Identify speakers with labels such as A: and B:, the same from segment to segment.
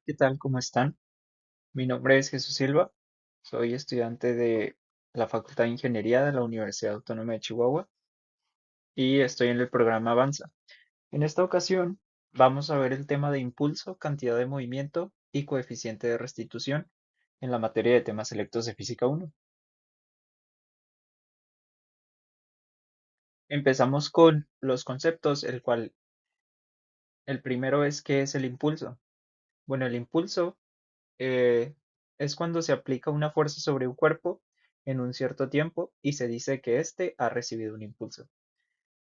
A: ¿Qué tal? ¿Cómo están? Mi nombre es Jesús Silva, soy estudiante de la Facultad de Ingeniería de la Universidad Autónoma de Chihuahua y estoy en el programa Avanza. En esta ocasión vamos a ver el tema de impulso, cantidad de movimiento y coeficiente de restitución en la materia de temas selectos de Física 1. Empezamos con los conceptos, el cual el primero es ¿qué es el impulso? Bueno, el impulso eh, es cuando se aplica una fuerza sobre un cuerpo en un cierto tiempo y se dice que éste ha recibido un impulso.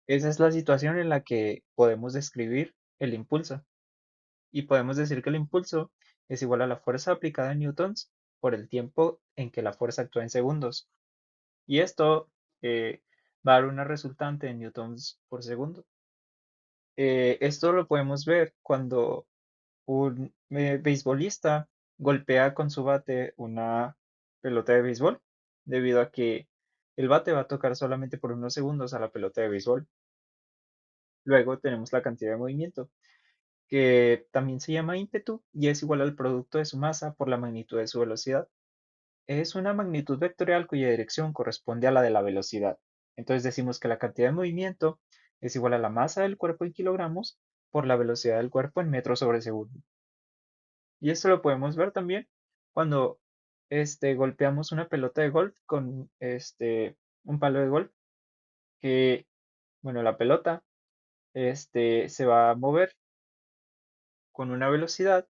A: Esa es la situación en la que podemos describir el impulso y podemos decir que el impulso es igual a la fuerza aplicada en newtons por el tiempo en que la fuerza actúa en segundos. Y esto eh, va a dar una resultante en newtons por segundo. Esto lo podemos ver cuando un beisbolista golpea con su bate una pelota de béisbol, debido a que el bate va a tocar solamente por unos segundos a la pelota de béisbol. Luego tenemos la cantidad de movimiento, que también se llama ímpetu y es igual al producto de su masa por la magnitud de su velocidad. Es una magnitud vectorial cuya dirección corresponde a la de la velocidad. Entonces decimos que la cantidad de movimiento es igual a la masa del cuerpo en kilogramos por la velocidad del cuerpo en metros sobre segundo. Y esto lo podemos ver también cuando golpeamos una pelota de golf con un palo de golf, que, bueno, la pelota se va a mover con una velocidad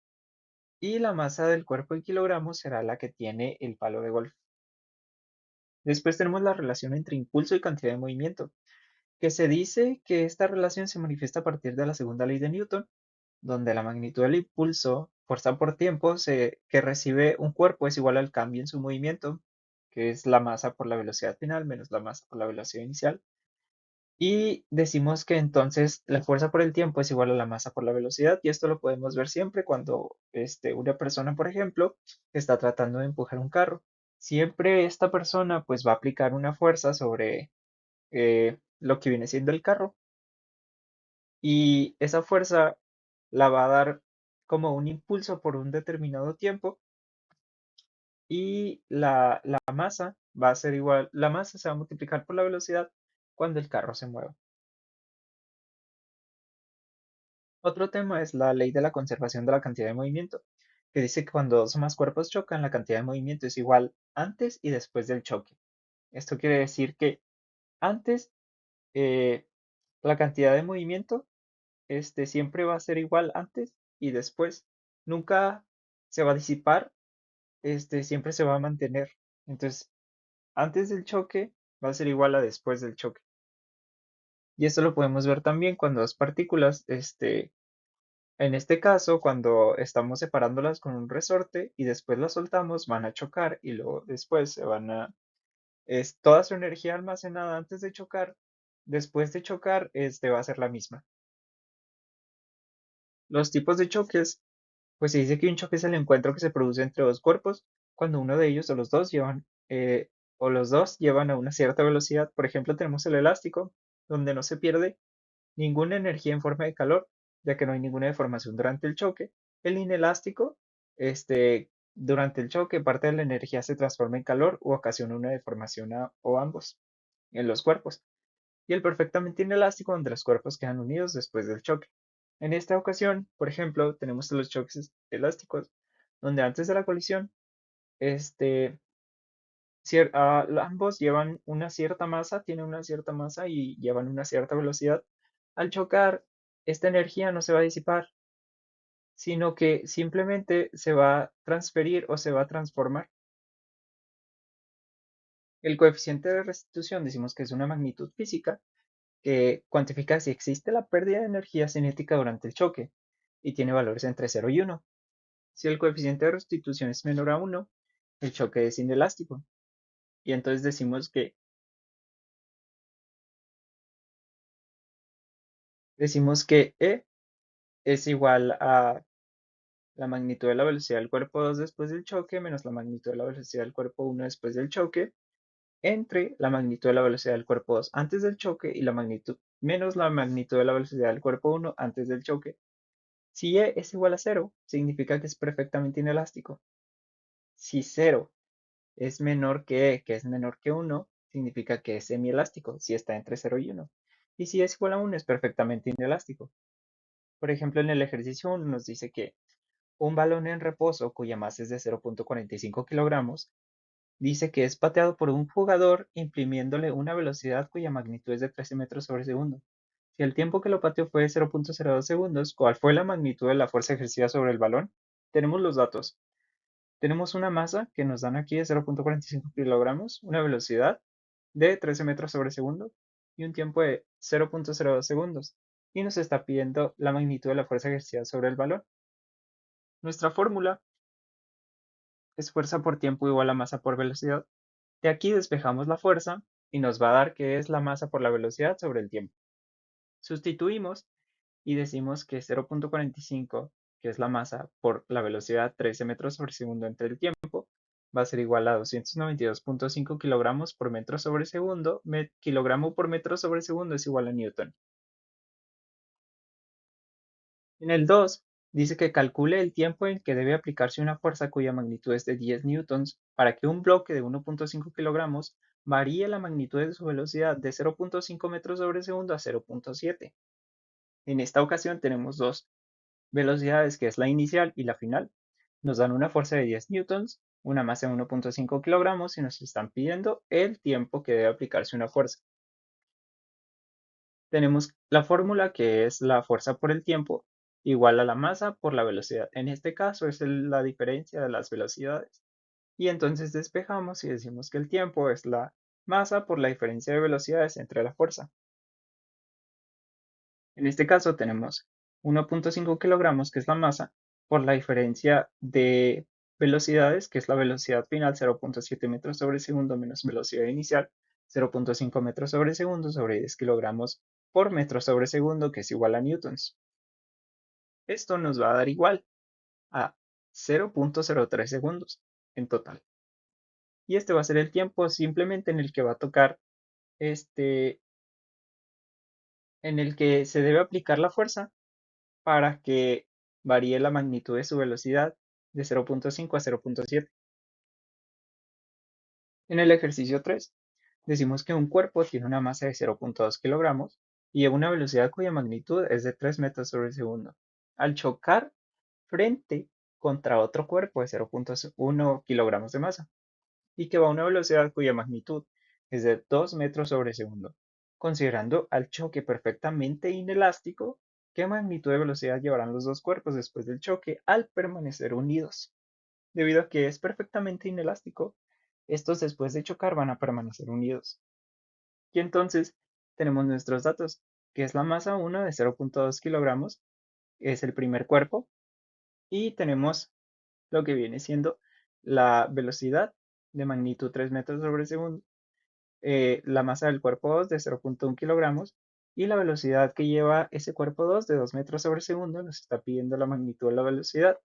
A: y la masa del cuerpo en kilogramos será la que tiene el palo de golf. Después tenemos la relación entre impulso y cantidad de movimiento, que se dice que esta relación se manifiesta a partir de la segunda ley de Newton, donde la magnitud del impulso, fuerza por tiempo, que recibe un cuerpo es igual al cambio en su movimiento, que es la masa por la velocidad final menos la masa por la velocidad inicial. Y decimos que entonces la fuerza por el tiempo es igual a la masa por la velocidad, y esto lo podemos ver siempre cuando una persona, por ejemplo, está tratando de empujar un carro. Siempre esta persona pues va a aplicar una fuerza sobre lo que viene siendo el carro, y esa fuerza la va a dar como un impulso por un determinado tiempo, y la masa va a ser igual, la masa se va a multiplicar por la velocidad cuando el carro se mueva. Otro tema es la ley de la conservación de la cantidad de movimiento, que dice que cuando dos o más cuerpos chocan, la cantidad de movimiento es igual antes y después del choque. Esto quiere decir que antes eh, la cantidad de movimiento siempre va a ser igual antes y después. Nunca se va a disipar, siempre se va a mantener. Entonces, antes del choque va a ser igual a después del choque. Y esto lo podemos ver también cuando dos partículas, en este caso, cuando estamos separándolas con un resorte y después las soltamos, van a chocar y luego después es toda su energía almacenada antes de chocar, después de chocar, va a ser la misma. Los tipos de choques, pues se dice que un choque es el encuentro que se produce entre dos cuerpos cuando uno de ellos o los dos llevan a una cierta velocidad. Por ejemplo, tenemos el elástico, donde no se pierde ninguna energía en forma de calor, ya que no hay ninguna deformación durante el choque. El inelástico, durante el choque, parte de la energía se transforma en calor o ocasiona una deformación o ambos en los cuerpos. Y el perfectamente inelástico, donde los cuerpos quedan unidos después del choque. En esta ocasión, por ejemplo, tenemos los choques elásticos, donde antes de la colisión, este, ambos llevan una cierta masa, tienen una cierta masa y llevan una cierta velocidad. Al chocar, esta energía no se va a disipar, sino que simplemente se va a transferir o se va a transformar. El coeficiente de restitución decimos que es una magnitud física que cuantifica si existe la pérdida de energía cinética durante el choque y tiene valores entre 0 y 1. Si el coeficiente de restitución es menor a 1, el choque es inelástico. Y entonces decimos que E es igual a la magnitud de la velocidad del cuerpo 2 después del choque menos la magnitud de la velocidad del cuerpo 1 después del choque, entre la magnitud de la velocidad del cuerpo 2 antes del choque y la magnitud menos la magnitud de la velocidad del cuerpo 1 antes del choque. Si E es igual a cero, significa que es perfectamente inelástico. Si cero es menor que E, que es menor que uno, significa que es semielástico, si está entre cero y uno. Y si es igual a uno, es perfectamente inelástico. Por ejemplo, en el ejercicio 1 nos dice que un balón en reposo cuya masa es de 0.45 kilogramos, dice que es pateado por un jugador imprimiéndole una velocidad cuya magnitud es de 13 metros sobre segundo. Si el tiempo que lo pateó fue 0.02 segundos, ¿cuál fue la magnitud de la fuerza ejercida sobre el balón? Tenemos los datos. Tenemos una masa que nos dan aquí de 0.45 kilogramos, una velocidad de 13 metros sobre segundo y un tiempo de 0.02 segundos. Y nos está pidiendo la magnitud de la fuerza ejercida sobre el balón. Nuestra fórmula es fuerza por tiempo igual a masa por velocidad. De aquí despejamos la fuerza y nos va a dar que es la masa por la velocidad sobre el tiempo. Sustituimos y decimos que 0.45, que es la masa por la velocidad 13 metros sobre segundo entre el tiempo, va a ser igual a 292.5 kilogramos por metro sobre segundo. Kilogramo por metro sobre segundo es igual a newton. En el 2 dice que calcule el tiempo en que debe aplicarse una fuerza cuya magnitud es de 10 newtons para que un bloque de 1.5 kilogramos varíe la magnitud de su velocidad de 0.5 metros sobre segundo a 0.7. En esta ocasión tenemos dos velocidades, que es la inicial y la final. Nos dan una fuerza de 10 newtons, una masa de 1.5 kilogramos y nos están pidiendo el tiempo que debe aplicarse una fuerza. Tenemos la fórmula, que es la fuerza por el tiempo igual a la masa por la velocidad. En este caso es la diferencia de las velocidades. Y entonces despejamos y decimos que el tiempo es la masa por la diferencia de velocidades entre la fuerza. En este caso tenemos 1.5 kilogramos, que es la masa, por la diferencia de velocidades, que es la velocidad final 0.7 metros sobre segundo menos velocidad inicial 0.5 metros sobre segundo sobre 10 kilogramos por metro sobre segundo, que es igual a newtons. Esto nos va a dar igual a 0.03 segundos en total. Y este va a ser el tiempo simplemente en el que va a tocar en el que se debe aplicar la fuerza para que varíe la magnitud de su velocidad de 0.5 a 0.7. En el ejercicio 3, decimos que un cuerpo tiene una masa de 0.2 kilogramos y a una velocidad cuya magnitud es de 3 metros sobre segundo. Al chocar frente contra otro cuerpo de 0.1 kilogramos de masa y que va a una velocidad cuya magnitud es de 2 metros sobre segundo. Considerando al choque perfectamente inelástico, ¿qué magnitud de velocidad llevarán los dos cuerpos después del choque al permanecer unidos? Debido a que es perfectamente inelástico, estos después de chocar van a permanecer unidos. Y entonces tenemos nuestros datos, que es la masa 1 de 0.2 kilogramos, es el primer cuerpo, y tenemos lo que viene siendo la velocidad de magnitud 3 metros sobre segundo, la masa del cuerpo 2 de 0.1 kilogramos y la velocidad que lleva ese cuerpo 2 de 2 metros sobre segundo. Nos está pidiendo la magnitud de la velocidad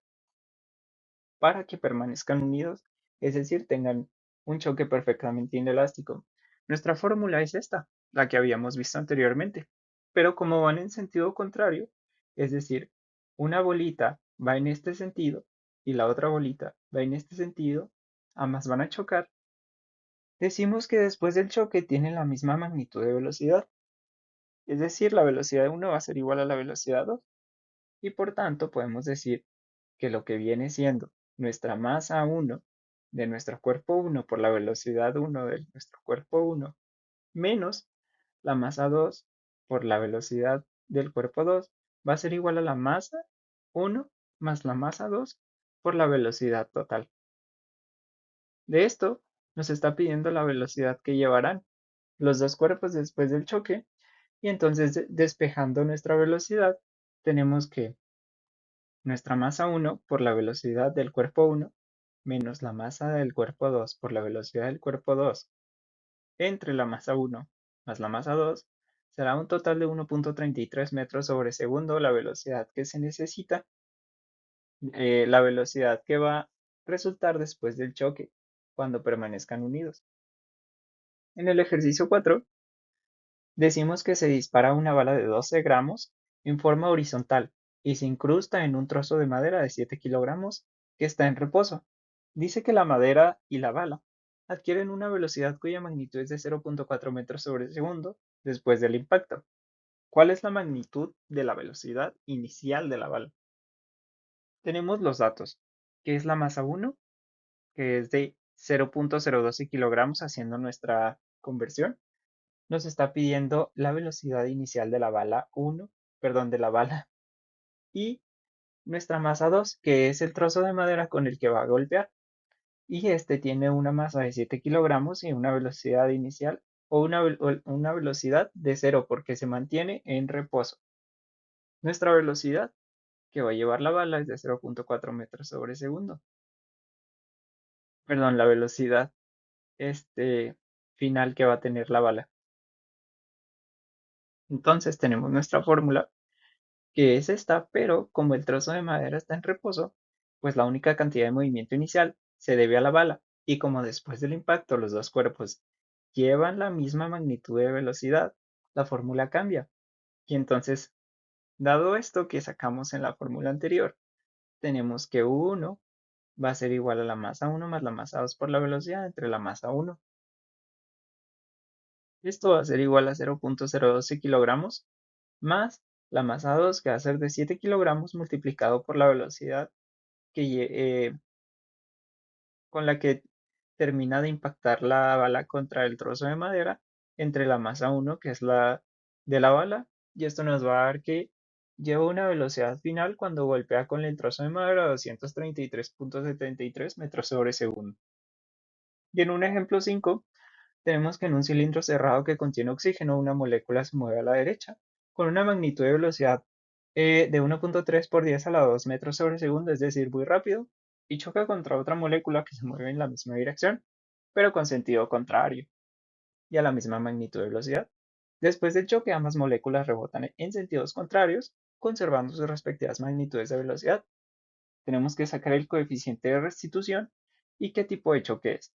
A: para que permanezcan unidos, es decir, tengan un choque perfectamente inelástico. Nuestra fórmula es esta, la que habíamos visto anteriormente, pero como van en sentido contrario, es decir, una bolita va en este sentido y la otra bolita va en este sentido, ambas van a chocar, decimos que después del choque tienen la misma magnitud de velocidad, es decir, la velocidad de uno va a ser igual a la velocidad 2 y por tanto podemos decir que lo que viene siendo nuestra masa 1 de nuestro cuerpo 1 por la velocidad 1 de nuestro cuerpo 1 menos la masa 2 por la velocidad del cuerpo 2 va a ser igual a la masa 1 más la masa 2 por la velocidad total. De esto nos está pidiendo la velocidad que llevarán los dos cuerpos después del choque y entonces despejando nuestra velocidad tenemos que nuestra masa 1 por la velocidad del cuerpo 1 menos la masa del cuerpo 2 por la velocidad del cuerpo 2 entre la masa 1 más la masa 2 será un total de 1.33 metros sobre segundo, la velocidad que se necesita, la velocidad que va a resultar después del choque cuando permanezcan unidos. En el ejercicio 4 decimos que se dispara una bala de 12 gramos en forma horizontal y se incrusta en un trozo de madera de 7 kilogramos que está en reposo. Dice que la madera y la bala adquieren una velocidad cuya magnitud es de 0.4 metros sobre segundo después del impacto. ¿Cuál es la magnitud de la velocidad inicial de la bala? Tenemos los datos, que es la masa 1, que es de 0.012 kilogramos haciendo nuestra conversión. Nos está pidiendo la velocidad inicial de la bala 1, perdón, de la bala, y nuestra masa 2, que es el trozo de madera con el que va a golpear. Y este tiene una masa de 7 kilogramos y una velocidad inicial o una velocidad de cero porque se mantiene en reposo. Nuestra velocidad que va a llevar la bala es de 0.4 metros sobre segundo. Perdón, la velocidad final que va a tener la bala. Entonces tenemos nuestra fórmula, que es esta, pero como el trozo de madera está en reposo, pues la única cantidad de movimiento inicial se debe a la bala, y como después del impacto los dos cuerpos llevan la misma magnitud de velocidad, la fórmula cambia. Y entonces, dado esto que sacamos en la fórmula anterior, tenemos que U1 va a ser igual a la masa 1 más la masa 2 por la velocidad entre la masa 1. Esto va a ser igual a 0.012 kilogramos más la masa 2, que va a ser de 7 kilogramos multiplicado por la velocidad con la que termina de impactar la bala contra el trozo de madera entre la masa 1, que es la de la bala, y esto nos va a dar que lleva una velocidad final cuando golpea con el trozo de madera de 233.73 metros sobre segundo. Y en un ejemplo 5, tenemos que en un cilindro cerrado que contiene oxígeno, una molécula se mueve a la derecha con una magnitud de velocidad de 1.3 por 10 a la 2 metros sobre segundo, es decir, muy rápido, y choca contra otra molécula que se mueve en la misma dirección, pero con sentido contrario y a la misma magnitud de velocidad. Después del choque, ambas moléculas rebotan en sentidos contrarios, conservando sus respectivas magnitudes de velocidad. Tenemos que sacar el coeficiente de restitución y qué tipo de choque es.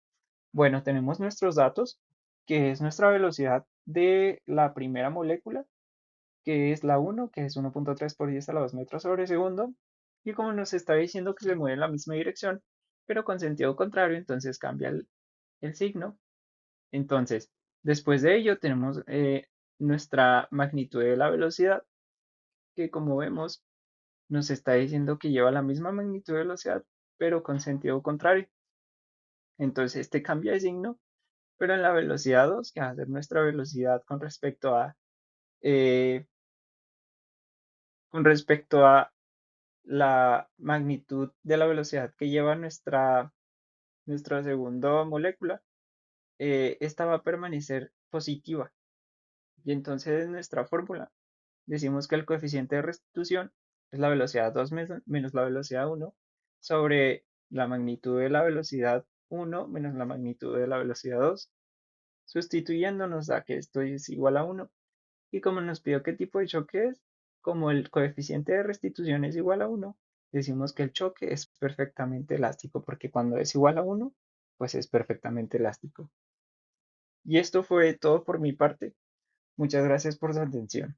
A: Bueno, tenemos nuestros datos, que es nuestra velocidad de la primera molécula, que es la 1, que es 1.3 por 10 a la 2 metros sobre segundo. Y como nos está diciendo que se mueve en la misma dirección, pero con sentido contrario, entonces cambia el signo. Entonces, después de ello tenemos nuestra magnitud de la velocidad, que como vemos nos está diciendo que lleva la misma magnitud de velocidad, pero con sentido contrario. Entonces, este cambia de signo, pero en la velocidad 2, que va a ser nuestra velocidad eh, con respecto a la magnitud de la velocidad que lleva nuestra segunda molécula, esta va a permanecer positiva. Y entonces en nuestra fórmula decimos que el coeficiente de restitución es la velocidad 2 menos la velocidad 1 sobre la magnitud de la velocidad 1 menos la magnitud de la velocidad 2. Sustituyendo nos da que esto es igual a 1. Y como nos pidió qué tipo de choque es, como el coeficiente de restitución es igual a 1, decimos que el choque es perfectamente elástico, porque cuando es igual a 1, pues es perfectamente elástico. Y esto fue todo por mi parte. Muchas gracias por su atención.